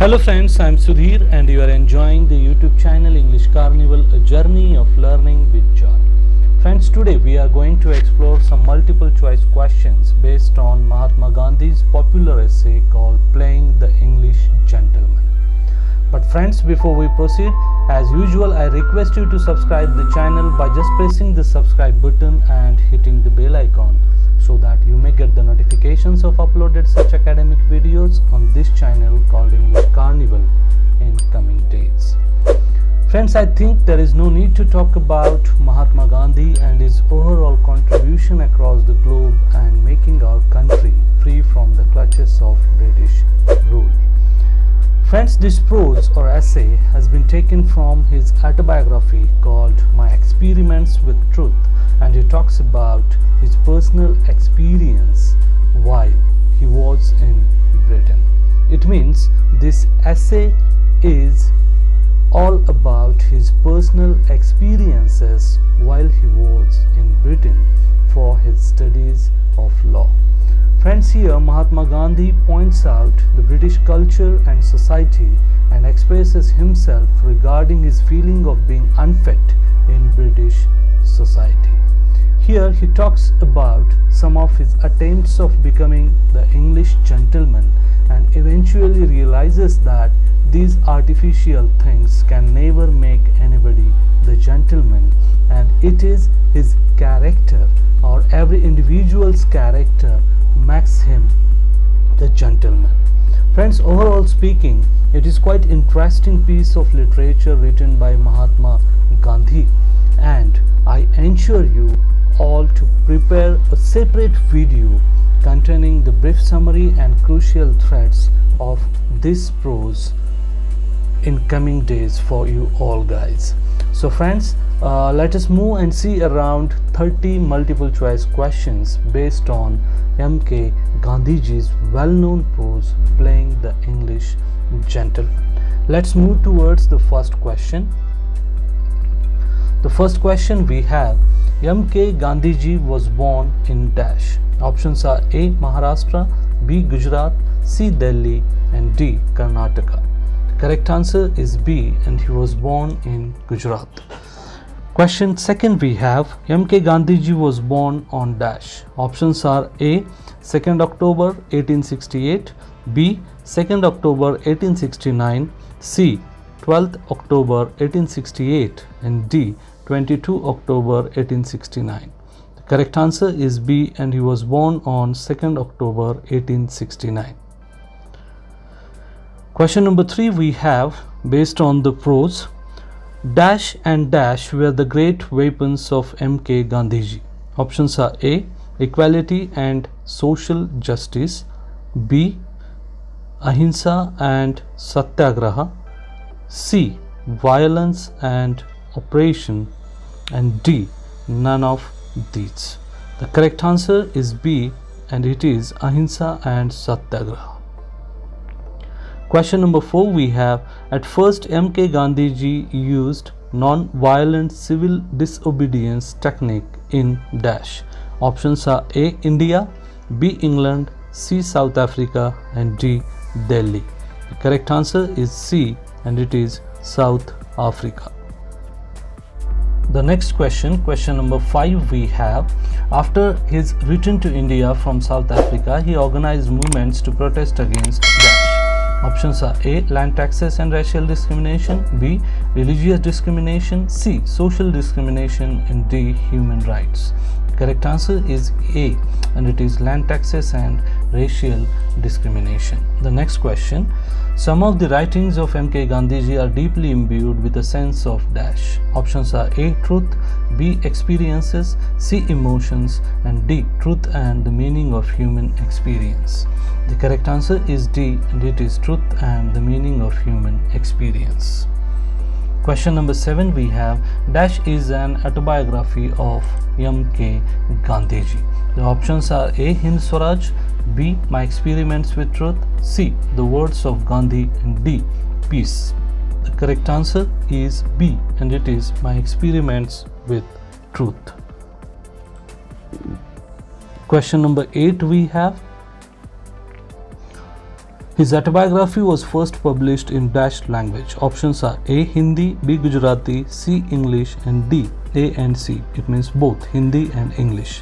Hello friends, I am Sudhir and you are enjoying the YouTube channel English Carnival, a journey of learning with joy. Friends, today we are going to explore some multiple choice questions based on Mahatma Gandhi's popular essay called Playing the English Gentleman. But friends, before we proceed, as usual, I request you to subscribe the channel by just pressing the subscribe button and hitting the bell icon so that you may get the notifications of uploaded such academic videos on this channel called English Carnival in coming days. Friends, I think there is no need to talk about Mahatma Gandhi and his overall contribution across the globe and making our country free from the clutches of British rule. Friends, this prose or essay has been taken from his autobiography called My Experiments with Truth, and he talks about his personal experience while he was in Britain. It means this essay is all about his personal experiences while he was in Britain for his studies of law. Friends, here Mahatma Gandhi points out the British culture and society and expresses himself regarding his feeling of being unfit in British society. Here he talks about some of his attempts of becoming the English gentleman and eventually realizes that these artificial things can never make anybody the gentleman, and it is his character or every individual's character makes him the gentleman. Friends, overall speaking, it is quite interesting piece of literature written by Mahatma Gandhi, and I ensure you all to prepare a separate video containing the brief summary and crucial threads of this prose in coming days for you all guys. So friends, let us move and see around 30 multiple choice questions based on M.K. Gandhiji's well-known prose Playing the English Gentleman. Let's move towards the first question. The first question we have: M.K. Gandhiji was born in dash. Options are A. Maharashtra, B. Gujarat, C. Delhi, and D. Karnataka. The correct answer is B, and he was born in Gujarat. Question second we have: M.K. Gandhiji was born on dash. Options are A. 2nd October 1868, B. 2nd October 1869, C. 12th October 1868, and D. 22 October 1869. The correct answer is B, and he was born on 2nd October 1869. Question number 3 we have based on the prose: dash and dash were the great weapons of M.K. Gandhiji. Options are A. Equality and social justice, B. Ahimsa and satyagraha, C. Violence and oppression, and D. None of these. The correct answer is B, and it is Ahimsa and satyagraha. Question number 4 we have: at first M.K. Gandhiji used non-violent civil disobedience technique in dash. Options are A. India, B. England, C. South Africa, and D. Delhi. The correct answer is C, and it is South Africa. The next question, question number 5 we have: after his return to India from South Africa, he organized movements to protest against dash. Options are A. Land taxes and racial discrimination, B. Religious discrimination, C. Social discrimination, and D. Human rights. The correct answer is A, and it is land taxes and racial discrimination. The next question: some of the writings of M.K. Gandhiji are deeply imbued with a sense of dash. Options are A. Truth, B. Experiences, C. Emotions, and D. Truth and the meaning of human experience. The correct answer is D, and it is truth and the meaning of human experience. Question number 7 we have: dash is an autobiography of M.K. Gandhiji. The options are A. Hind Swaraj, B. My Experiments with Truth, C. The Words of Gandhi, and D. Peace. The correct answer is B, and it is My Experiments with Truth. Question number 8 we have: His autobiography was first published in dash language. Options are A. Hindi, B. Gujarati, C. English, and D. A and C. It means both Hindi and English.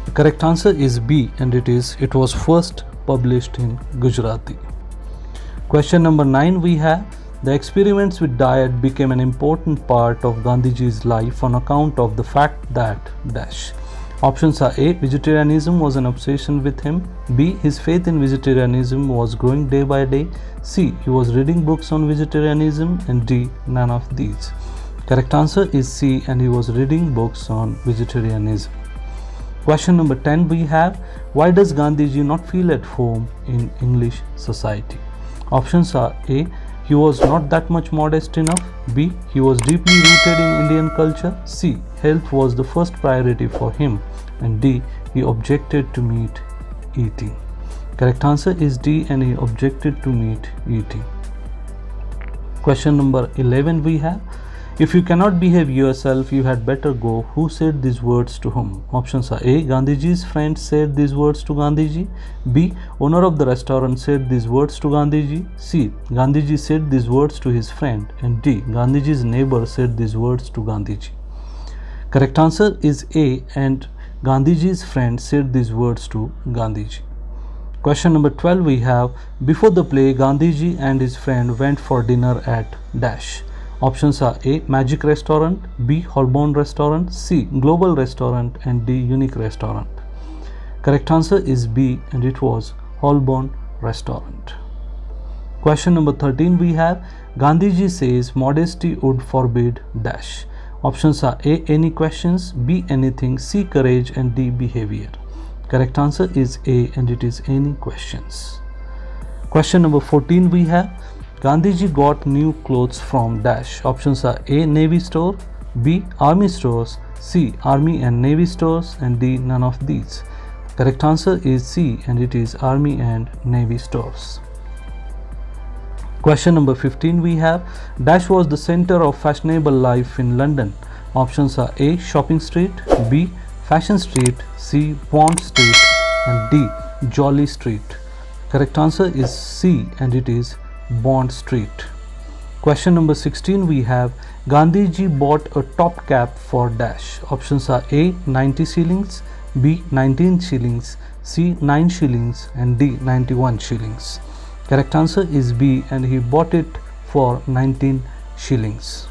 The correct answer is B, and it was first published in Gujarati. Question number 9 we have, the experiments with diet became an important part of Gandhiji's life on account of the fact that dash. Options are A. Vegetarianism was an obsession with him. B. His faith in vegetarianism was growing day by day. C. He was reading books on vegetarianism. And D. None of these. Correct answer is C, and he was reading books on vegetarianism. Question number 10 we have, why does Gandhiji not feel at home in English society? Options are A. He was not that much modest enough. B. He was deeply rooted in Indian culture. C. Health was the first priority for him. And D. He objected to meat eating. Correct answer is D, and he objected to meat eating. Question number 11 we have, if you cannot behave yourself, you had better go. Who said these words to whom? Options are A. Gandhiji's friend said these words to Gandhiji. B. Owner of the restaurant said these words to Gandhiji. C. Gandhiji said these words to his friend. And D. Gandhiji's neighbor said these words to Gandhiji. Correct answer is A, and Gandhiji's friend said these words to Gandhiji. Question number 12 we have, before the play, Gandhiji and his friend went for dinner at dash. Options are A. Magic Restaurant, B. Holborn Restaurant, C. Global Restaurant, and D. Unique Restaurant. Correct answer is B, and it was Holborn Restaurant. Question number 13 we have, Gandhiji says modesty would forbid dash. Options are A. Any questions, B. Anything, C. Courage, and D. Behavior. Correct answer is A, and it is any questions. Question number 14 we have, Gandhiji got new clothes from dash. Options are A. Navy store, B. Army stores, C. Army and Navy stores, and D. None of these. Correct answer is C, and it is Army and Navy stores. Question number 15 we have, dash was the center of fashionable life in London. Options are A. Shopping Street, B. Fashion Street, C. Bond Street, and D. Jolly Street. Correct answer is C, and it is Bond Street. Question number 16 we have, Gandhiji bought a top cap for dash. Options are A. 90 shillings, B. 19 shillings, C. 9 shillings, and D. 91 shillings. Correct answer is B, and he bought it for 19 shillings.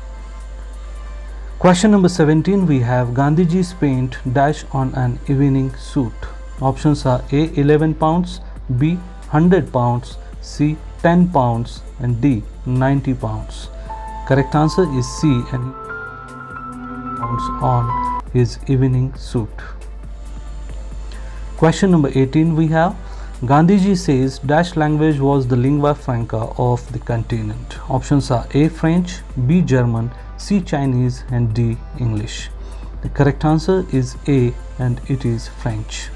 Question number 17 we have, Gandhiji spent dash on an evening suit. Options are A. 11 pounds, B. 100 pounds, C. 10 pounds, and D. 90 pounds. Correct answer is C, and pounds on his evening suit. Question number 18 we have, Gandhiji says dash language was the lingua franca of the continent. Options are A. French, B. German, C. Chinese, and D. English. The correct answer is A, and it is French.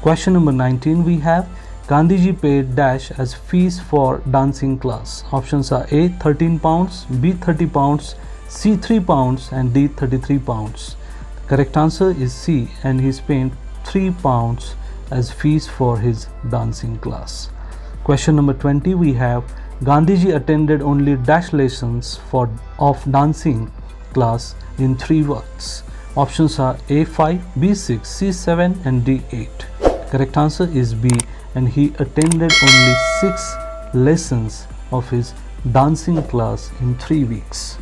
Question number 19 we have, Gandhiji paid dash as fees for dancing class. Options are A. 13 pounds, B. 30 pounds, C. 3 pounds, and D. 33 pounds. The correct answer is C, and he spent 3 pounds as fees for his dancing class. Question number 20 we have, Gandhiji attended only dash lessons of dancing class in 3 works. Options are A5, B6, C7, and D8. Correct answer is B, and he attended only 6 lessons of his dancing class in 3 weeks.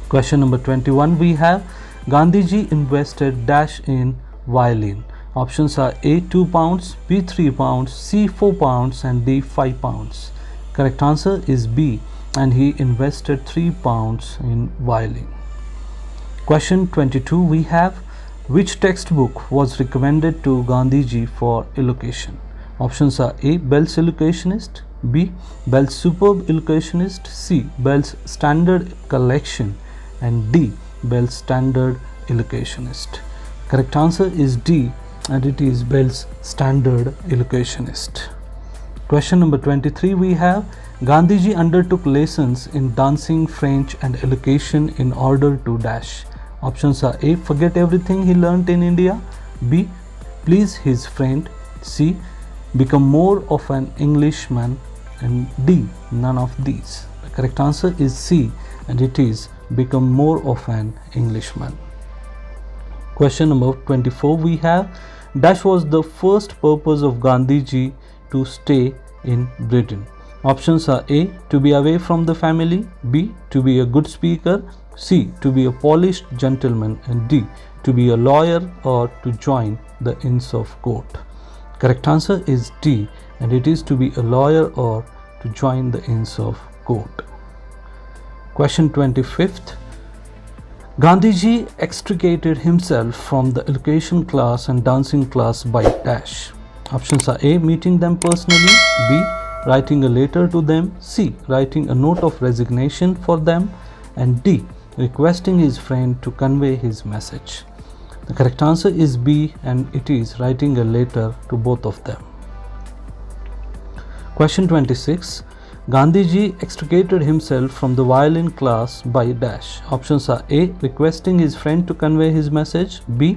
Question number 21 we have, Gandhiji invested dash in violin. Options are A. 2 pounds, B. 3 pounds, C. 4 pounds, and D. 5 pounds. Correct answer is B, and he invested 3 pounds in violin. Question 22 we have, which textbook was recommended to Gandhiji for elocution? Options are A. Bell's Elocutionist, B. Bell's Superb Elocutionist, C. Bell's Standard Collection, and D. Bell's Standard Elocutionist. Correct answer is D, and it is Bell's Standard Elocutionist. Question number 23 we have, Gandhiji undertook lessons in dancing, French, and elocution in order to dash. Options are A. Forget everything he learnt in India, B. Please his friend, C. become more of an Englishman, and D, none of these. The correct answer is C, and it is become more of an Englishman. Question number 24 we have, dash was the first purpose of Gandhiji to stay in Britain. Options are A, to be away from the family, B, to be a good speaker, C, to be a polished gentleman, and D, to be a lawyer or to join the Inns of Court. Correct answer is D, and it is to be a lawyer or to join the Inns of Court. Question 25th. Gandhiji extricated himself from the education class and dancing class by dash. Options are A, meeting them personally, B, writing a letter to them, C, writing a note of resignation for them, and D, requesting his friend to convey his message. The correct answer is B, and it is writing a letter to both of them. Question 26. Gandhiji extricated himself from the violin class by dash. Options are A, requesting his friend to convey his message, B,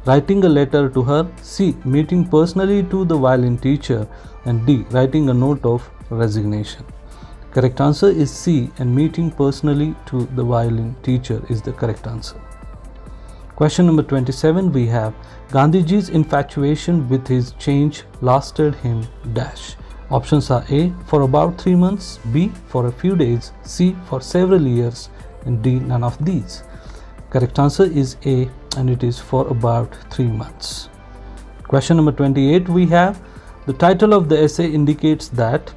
writing a letter to her, C, meeting personally to the violin teacher, and D, writing a note of resignation. Correct answer is C, and meeting personally to the violin teacher is the correct answer. Question number 27 we have, Gandhiji's infatuation with his change lasted him dash. Options are A, for about 3 months, B, for a few days, C, for several years, and D, none of these. Correct answer is A, and it is for about 3 months. Question number 28 we have, the title of the essay indicates that.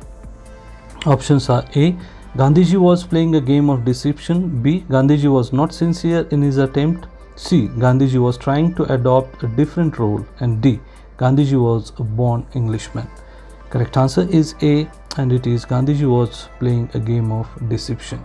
Options are A, Gandhiji was playing a game of deception, B, Gandhiji was not sincere in his attempt, C, Gandhiji was trying to adopt a different role, and D, Gandhiji was a born Englishman. Correct answer is A, and it is Gandhiji was playing a game of deception.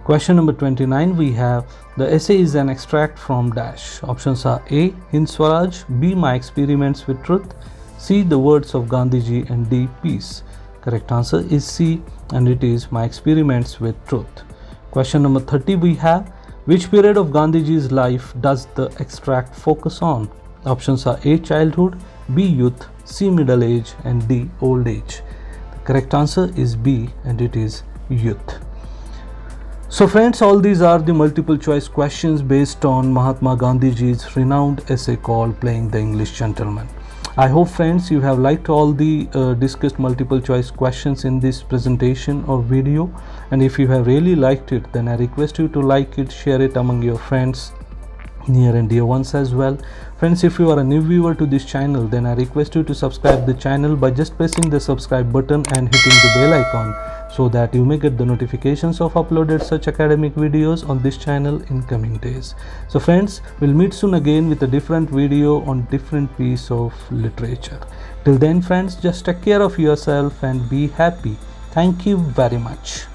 Question number 29 we have, the essay is an extract from dash. Options are A, Hind Swaraj, B, my experiments with truth, C, the words of Gandhiji, and D, peace. Correct answer is C, and it is my experiments with truth. Question number 30 we have, which period of Gandhiji's life does the extract focus on? Options are A, childhood, B, youth, C, middle age, and D, old age. The correct answer is B, and it is youth. So friends, all these are the multiple choice questions based on Mahatma Gandhiji's renowned essay called Playing the English Gentleman. I hope friends you have liked all the discussed multiple choice questions in this presentation or video, and if you have really liked it, then I request you to like it, share it among your friends, near and dear ones as well. Friends, if you are a new viewer to this channel, then I request you to subscribe the channel by just pressing the subscribe button and hitting the bell icon, so that you may get the notifications of uploaded such academic videos on this channel in coming days. So friends, we'll meet soon again with a different video on different piece of literature. Till then friends, just take care of yourself and be happy. Thank you very much.